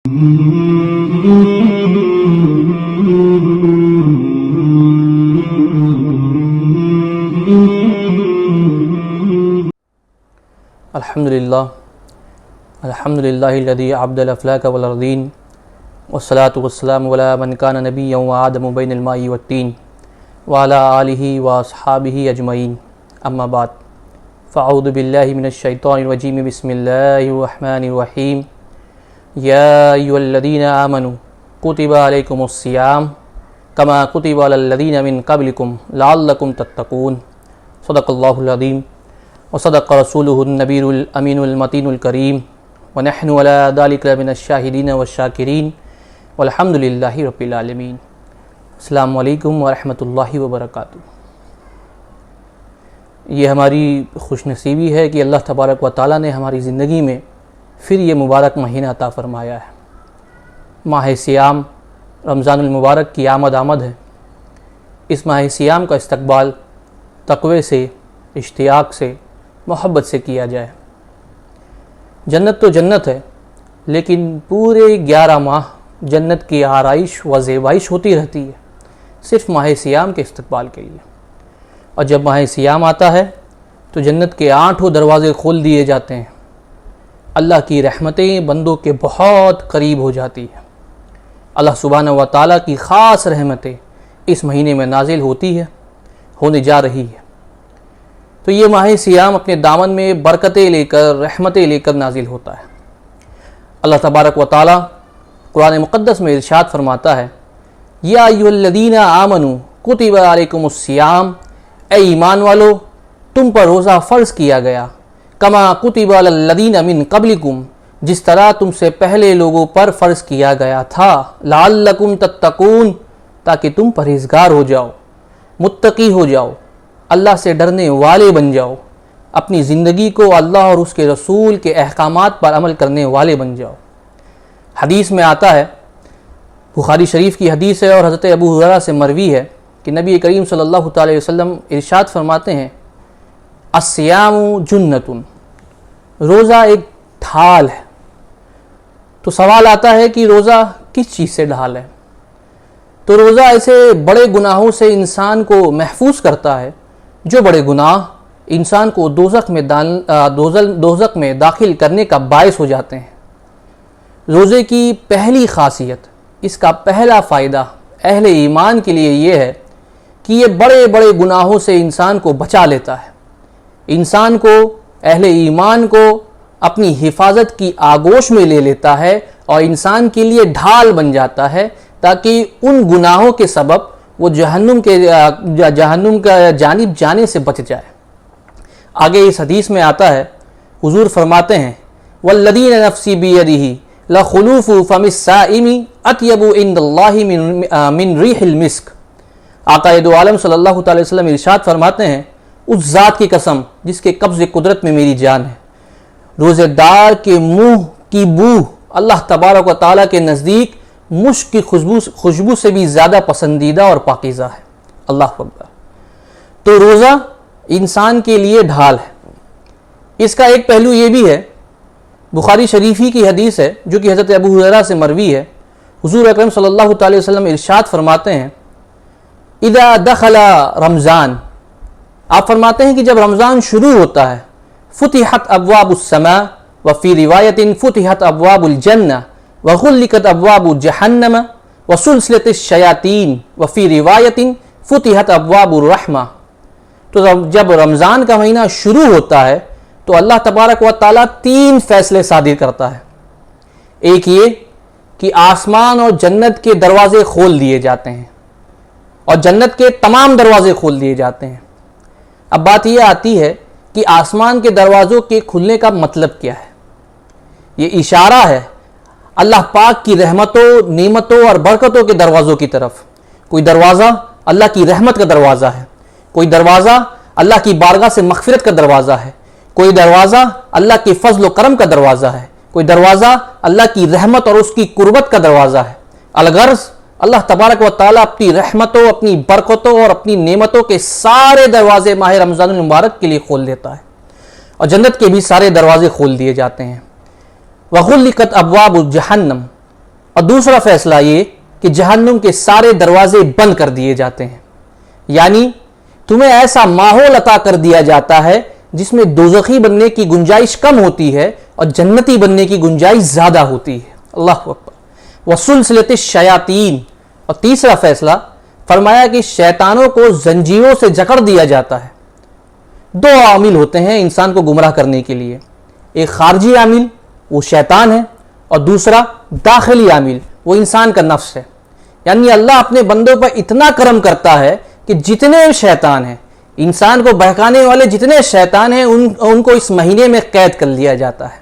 الحمدللہ الذی عبد الافلاک والارضین والصلاة والسلام علی من کان نبیا وآدم بین الماء والتین وعلی آلہ واصحابہ اجمعین، اما بعد فاعوذ باللہ من الشیطان الرجیم، بسم اللہ الرحمن الرحیم۔ یا ایھا الذین آمنوا کتب علیکم الصیام کما کتب علی الذین من قبلکم لعلکم تتقون۔ صدق اللہ العظیم وصدق رسولہ النبی الامین المتین الکریم، ونحن علی ذلک من الشاہدین والشاکرین، والحمد للہ رب العالمین۔ السلام علیکم ورحمۃ اللہ وبرکاتہ۔ یہ ہماری خوش نصیبی ہے کہ اللہ تبارک و تعالیٰ نے ہماری زندگی میں پھر یہ مبارک مہینہ عطا فرمایا ہے۔ ماہ سیام رمضان المبارک کی آمد ہے۔ اس ماہ سیام کا استقبال تقوی سے، اشتیاق سے، محبت سے کیا جائے۔ جنت تو جنت ہے، لیکن پورے 11 ماہ جنت کی آرائش و زیبائش ہوتی رہتی ہے، صرف ماہ سیام کے استقبال کے لیے۔ اور جب ماہ سیام آتا ہے تو جنت کے 8 دروازے کھول دیے جاتے ہیں۔ اللہ کی رحمتیں بندوں کے بہت قریب ہو جاتی ہیں۔ اللہ سبحانہ و تعالیٰ کی خاص رحمتیں اس مہینے میں نازل ہونے جا رہی ہے۔ تو یہ ماہ سیام اپنے دامن میں برکتیں لے کر، رحمتیں لے کر نازل ہوتا ہے۔ اللہ تبارک و تعالیٰ قرآن مقدس میں ارشاد فرماتا ہے، یا ایھا الذین آمنوا کتب علیکم الصیام، اے ایمان والو تم پر روزہ فرض کیا گیا، کما کتب علی الذین من قبلکم، جس طرح تم سے پہلے لوگوں پر فرض کیا گیا تھا، لعلکم تتقون، تاکہ تم پرہیزگار ہو جاؤ، متقی ہو جاؤ، اللہ سے ڈرنے والے بن جاؤ، اپنی زندگی کو اللہ اور اس کے رسول کے احکامات پر عمل کرنے والے بن جاؤ۔ حدیث میں آتا ہے، بخاری شریف کی حدیث ہے اور حضرت ابو ہریرہ سے مروی ہے کہ نبی کریم صلی اللہ تعالی وسلم ارشاد فرماتے ہیں، الصیام جنۃ، روزہ ایک ڈھال ہے۔ تو سوال آتا ہے کہ روزہ کس چیز سے ڈھال ہے؟ تو روزہ ایسے بڑے گناہوں سے انسان کو محفوظ کرتا ہے جو بڑے گناہ انسان کو دوزخ میں داخل کرنے کا باعث ہو جاتے ہیں۔ روزے کی پہلی خاصیت، اس کا پہلا فائدہ اہل ایمان کے لیے یہ ہے کہ یہ بڑے بڑے گناہوں سے انسان کو بچا لیتا ہے، انسان کو، اہل ایمان کو اپنی حفاظت کی آغوش میں لے لیتا ہے اور انسان کے لیے ڈھال بن جاتا ہے، تاکہ ان گناہوں کے سبب وہ جہنم کا جانب جانے سے بچ جائے۔ آگے اس حدیث میں آتا ہے، حضور فرماتے ہیں، والذی نفسی بیدہ لخلوف فم الصائم اطیب عند اللہ من ریح المسک۔ آقا دو عالم صلی اللہ تعالی وسلم ارشاد فرماتے ہیں، اس ذات کی قسم جس کے قبض قدرت میں میری جان ہے، روزے دار کے منہ کی بو اللہ تبارک و تعالیٰ کے نزدیک مشک کی خوشبو سے بھی زیادہ پسندیدہ اور پاکیزہ ہے۔ اللہ اکبر۔ تو روزہ انسان کے لیے ڈھال ہے۔ اس کا ایک پہلو یہ بھی ہے، بخاری شریفی کی حدیث ہے جو کہ حضرت ابو ہریرہ سے مروی ہے، حضور اکرم صلی اللہ تعالی وسلم ارشاد فرماتے ہیں، اذا دخل رمضان، آپ فرماتے ہیں کہ جب رمضان شروع ہوتا ہے، فتحت ابواب السماء وفی روایت فتحت ابواب الجنہ وغلقت ابواب جہنم وسلسلت الشیاطین وفی روایت فتحت ابواب الرحمہ۔ تو جب رمضان کا مہینہ شروع ہوتا ہے تو اللہ تبارک و تعالیٰ 3 فیصلے صادر کرتا ہے۔ ایک یہ کہ آسمان اور جنت کے دروازے کھول دیے جاتے ہیں، اور جنت کے تمام دروازے کھول دیے جاتے ہیں۔ اب بات یہ آتی ہے کہ آسمان کے دروازوں کے کھلنے کا مطلب کیا ہے؟ یہ اشارہ ہے اللہ پاک کی رحمتوں، نعمتوں اور برکتوں کے دروازوں کی طرف۔ کوئی دروازہ اللہ کی رحمت کا دروازہ ہے، کوئی دروازہ اللہ کی بارگاہ سے مغفرت کا دروازہ ہے، کوئی دروازہ اللہ کے فضل و کرم کا دروازہ ہے، کوئی دروازہ اللہ کی رحمت اور اس کی قربت کا دروازہ ہے۔ الغرض اللہ تبارک و تعالیٰ اپنی رحمتوں، اپنی برکتوں اور اپنی نعمتوں کے سارے دروازے ماہ رمضان المبارک کے لیے کھول دیتا ہے، اور جنت کے بھی سارے دروازے کھول دیے جاتے ہیں۔ وغلقت ابواب جہنم، اور دوسرا فیصلہ یہ کہ جہنم کے سارے دروازے بند کر دیے جاتے ہیں، یعنی تمہیں ایسا ماحول عطا کر دیا جاتا ہے جس میں دوزخی بننے کی گنجائش کم ہوتی ہے اور جنتی بننے کی گنجائش زیادہ ہوتی ہے۔ اللہ اکبر۔ وسلسلۃ الشیاطین، اور تیسرا فیصلہ فرمایا کہ شیطانوں کو زنجیروں سے جکڑ دیا جاتا ہے۔ دو عامل ہوتے ہیں انسان کو گمراہ کرنے کے لیے، ایک خارجی عامل وہ شیطان ہے، اور دوسرا داخلی عامل وہ انسان کا نفس ہے۔ یعنی اللہ اپنے بندوں پر اتنا کرم کرتا ہے کہ جتنے شیطان ہیں، انسان کو بہکانے والے جتنے شیطان ہیں، ان کو اس مہینے میں قید کر لیا جاتا ہے۔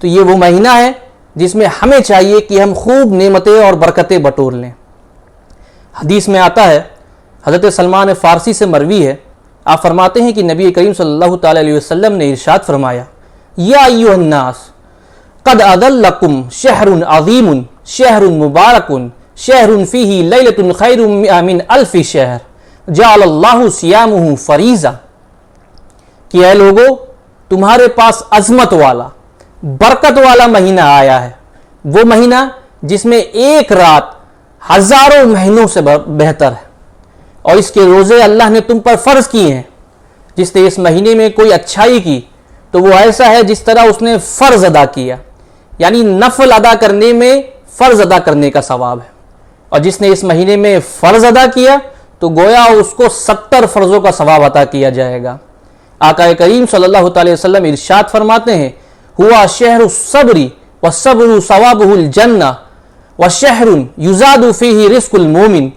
تو یہ وہ مہینہ ہے جس میں ہمیں چاہیے کہ ہم خوب نعمتیں اور برکتیں بٹور لیں۔ حدیث میں آتا ہے، حضرت سلمان فارسی سے مروی ہے، آپ فرماتے ہیں کہ نبی کریم صلی اللہ تعالی علیہ وسلم نے ارشاد فرمایا، یا ایھا الناس قد اضلکم شہر عظیم شہر مبارک شہر فیہ لیلۃ خیر من الف شہر جعل اللہ صیامہ فریضہ، کہ اے لوگو تمہارے پاس عظمت والا برکت والا مہینہ آیا ہے، وہ مہینہ جس میں ایک رات ہزاروں مہینوں سے بہتر ہے، اور اس کے روزے اللہ نے تم پر فرض کیے ہیں۔ جس نے اس مہینے میں کوئی اچھائی کی تو وہ ایسا ہے جس طرح اس نے فرض ادا کیا، یعنی نفل ادا کرنے میں فرض ادا کرنے کا ثواب ہے، اور جس نے اس مہینے میں فرض ادا کیا تو گویا اس کو 70 فرضوں کا ثواب عطا کیا جائے گا۔ آقا کریم صلی اللہ تعالی وسلم ارشاد فرماتے ہیں، ہوا شہر الصبر والصبر ثوابہ الجنہ وشہر یزاد فیہ رزق المومن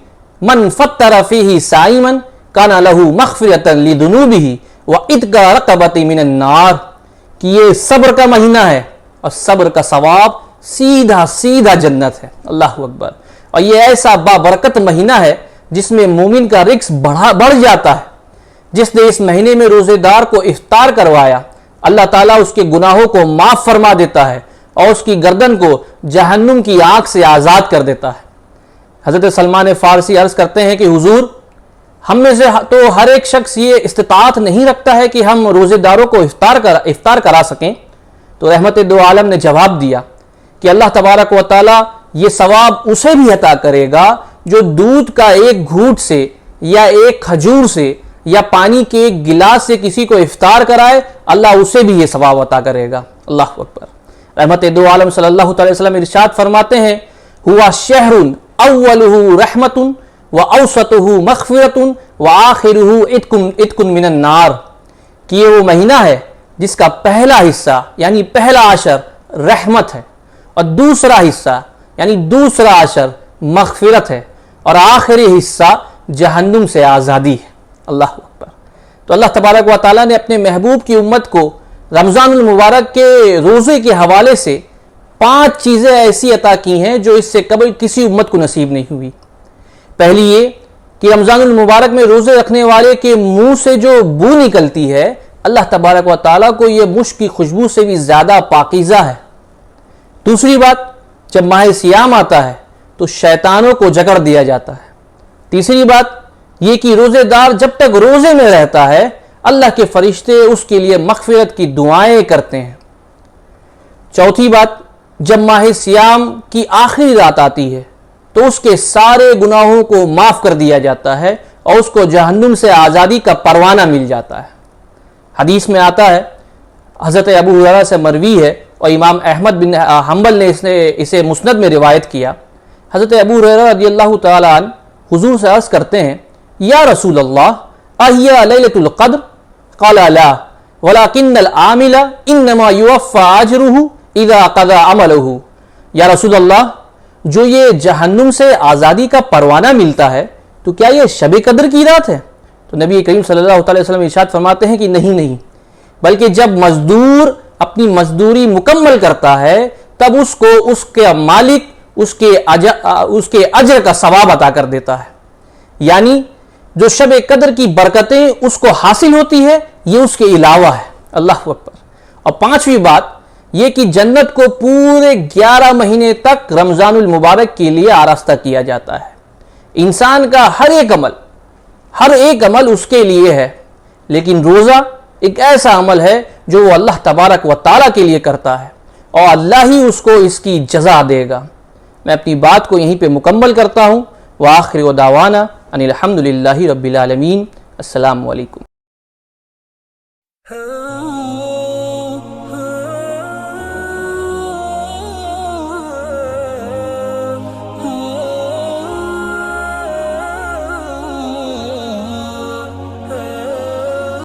من فطر فیہ صائما کان لہ مغفرۃ لذنوبہ وعتق رقبۃ من النار، کہ یہ صبر کا مہینہ ہے اور صبر کا ثواب سیدھا سیدھا جنت ہے۔ اللہ اکبر۔ اور یہ ایسا بابرکت مہینہ ہے جس میں مومن کا رزق بڑھ جاتا ہے۔ جس نے اس مہینے میں روزے دار کو افطار کروایا، اللہ تعالیٰ اس کے گناہوں کو معاف فرما دیتا ہے اور اس کی گردن کو جہنم کی آگ سے آزاد کر دیتا ہے۔ حضرت سلمان فارسی عرض کرتے ہیں کہ حضور، ہم میں سے تو ہر ایک شخص یہ استطاعت نہیں رکھتا ہے کہ ہم روزے داروں کو افطار کرا سکیں۔ تو رحمت دو عالم نے جواب دیا کہ اللہ تبارک و تعالیٰ یہ ثواب اسے بھی عطا کرے گا جو دودھ کا ایک گھونٹ سے یا ایک کھجور سے یا پانی کے ایک گلاس سے کسی کو افطار کرائے، اللہ اسے بھی یہ ثواب عطا کرے گا۔ اللہ اکبر۔ رحمت دو عالم صلی اللہ تعالی وسلم ارشاد فرماتے ہیں، ہوا شہر اولہ رحمت واوسطہ مغفرۃ وآخرہ عتق من النار، کہ یہ وہ مہینہ ہے جس کا پہلا حصہ یعنی پہلا عشر رحمت ہے، اور دوسرا حصہ یعنی دوسرا عشر مغفرت ہے، اور آخری حصہ جہنم سے آزادی ہے۔ اللہ اکبر۔ تو اللہ تبارک و تعالیٰ نے اپنے محبوب کی امت کو رمضان المبارک کے روزے کے حوالے سے 5 چیزیں ایسی عطا کی ہیں جو اس سے کبھی کسی امت کو نصیب نہیں ہوئی۔ پہلی یہ کہ رمضان المبارک میں روزے رکھنے والے کے منہ سے جو بو نکلتی ہے، اللہ تبارک و تعالیٰ کو یہ مشک کی خوشبو سے بھی زیادہ پاکیزہ ہے۔ دوسری بات، جب ماہ سیام آتا ہے تو شیطانوں کو جکڑ دیا جاتا ہے۔ تیسری بات یہ کہ روزے دار جب تک روزے میں رہتا ہے اللہ کے فرشتے اس کے لیے مغفرت کی دعائیں کرتے ہیں۔ چوتھی بات، جب ماہ سیام کی آخری رات آتی ہے تو اس کے سارے گناہوں کو معاف کر دیا جاتا ہے اور اس کو جہنم سے آزادی کا پروانہ مل جاتا ہے۔ حدیث میں آتا ہے، حضرت ابو ہریرہ سے مروی ہے اور امام احمد بن حنبل نے اسے مسند میں روایت کیا۔ حضرت ابو ہریرہ رضی اللہ تعالی عنہ حضور سے عرض کرتے ہیں، یا رسول اللہ اہیا لیلۃ القدر؟ قال لا ولكن العامل انما يوفى اجره اذا قضى عمله۔ یا رسول اللہ، جو یہ جہنم سے آزادی کا پروانہ ملتا ہے تو کیا یہ شب قدر کی رات ہے؟ تو نبی کریم صلی اللہ علیہ وسلم ارشاد فرماتے ہیں کہ نہیں، بلکہ جب مزدور اپنی مزدوری مکمل کرتا ہے تب اس کو اس کے مالک اس کے اجر کا ثواب عطا کر دیتا ہے۔ یعنی جو شب قدر کی برکتیں اس کو حاصل ہوتی ہے یہ اس کے علاوہ ہے۔ اللہ اکبر۔ اور 5ویں بات یہ کہ جنت کو پورے 11 مہینے تک رمضان المبارک کے لیے آراستہ کیا جاتا ہے۔ انسان کا ہر ایک عمل اس کے لیے ہے، لیکن روزہ ایک ایسا عمل ہے جو وہ اللہ تبارک و تعالیٰ کے لیے کرتا ہے اور اللہ ہی اس کو اس کی جزا دے گا۔ میں اپنی بات کو یہیں پہ مکمل کرتا ہوں۔ وآخر دعوانا ان الحمد للہ رب العالمین۔ السلام علیکم۔